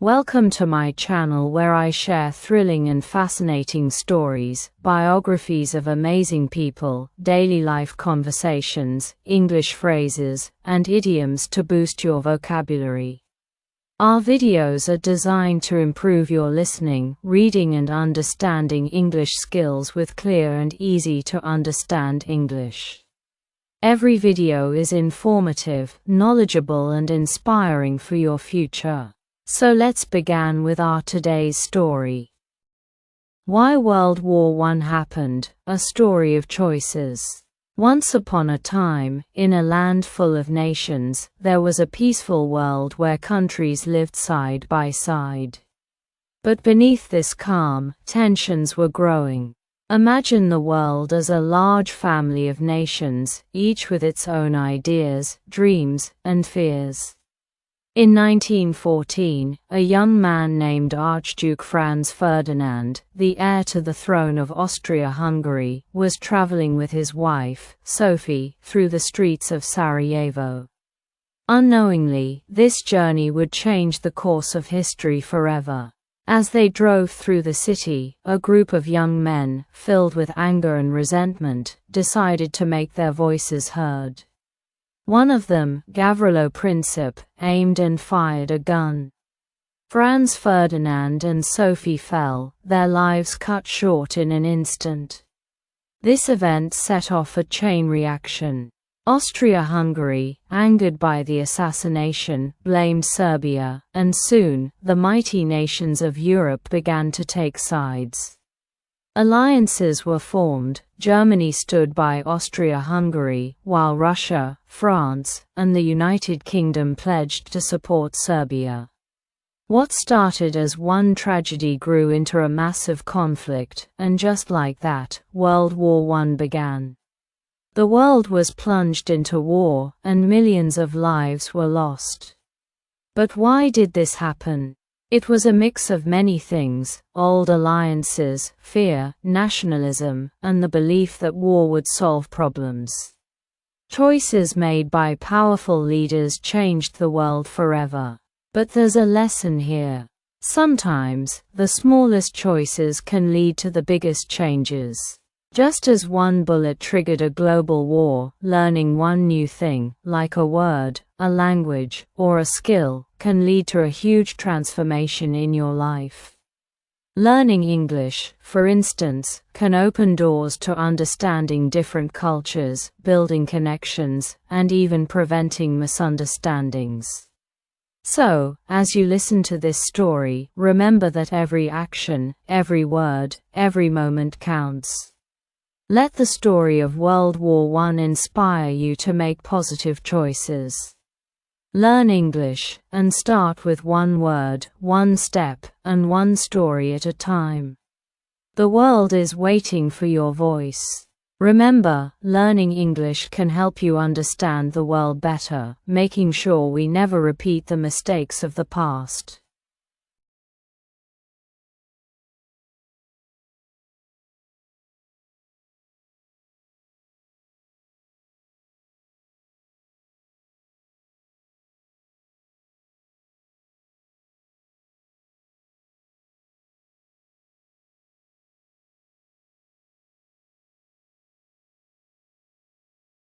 Welcome to my channel where I share thrilling and fascinating stories, biographies of amazing people, daily life conversations, English phrases, and idioms to boost your vocabulary. Our videos are designed to improve your listening, reading and understanding English skills with clear and easy to understand English. Every video is informative, knowledgeable and inspiring for your future. So let's begin with our today's story. Why World War I happened, a story of choices. Once upon a time, in a land full of nations, there was a peaceful world where countries lived side by side. But beneath this calm, tensions were growing. Imagine the world as a large family of nations, each with its own ideas, dreams, and fears. In 1914, a young man named Archduke Franz Ferdinand, the heir to the throne of Austria-Hungary, was traveling with his wife, Sophie, through the streets of Sarajevo. Unknowingly, this journey would change the course of history forever. As they drove through the city, a group of young men, filled with anger and resentment, decided to make their voices heard. One of them, Gavrilo Princip, aimed and fired a gun. Franz Ferdinand and Sophie fell, their lives cut short in an instant. This event set off a chain reaction. Austria-Hungary, angered by the assassination, blamed Serbia, and soon, the mighty nations of Europe began to take sides. Alliances were formed. Germany stood by Austria-Hungary, while Russia, France, and the United Kingdom pledged to support Serbia. What started as one tragedy grew into a massive conflict, and just like that, World War I began. The world was plunged into war, and millions of lives were lost. But why did this happen? It was a mix of many things: old alliances, fear, nationalism, and the belief that war would solve problems. Choices made by powerful leaders changed the world forever. But there's a lesson here. Sometimes, the smallest choices can lead to the biggest changes. Just as one bullet triggered a global war, learning one new thing, like a word, a language, or a skill, can lead to a huge transformation in your life. Learning English, for instance, can open doors to understanding different cultures, building connections, and even preventing misunderstandings. So, as you listen to this story, remember that every action, every word, every moment counts. Let the story of World War I inspire you to make positive choices. Learn English, and start with one word, one step, and one story at a time. The world is waiting for your voice. Remember, learning English can help you understand the world better, making sure we never repeat the mistakes of the past.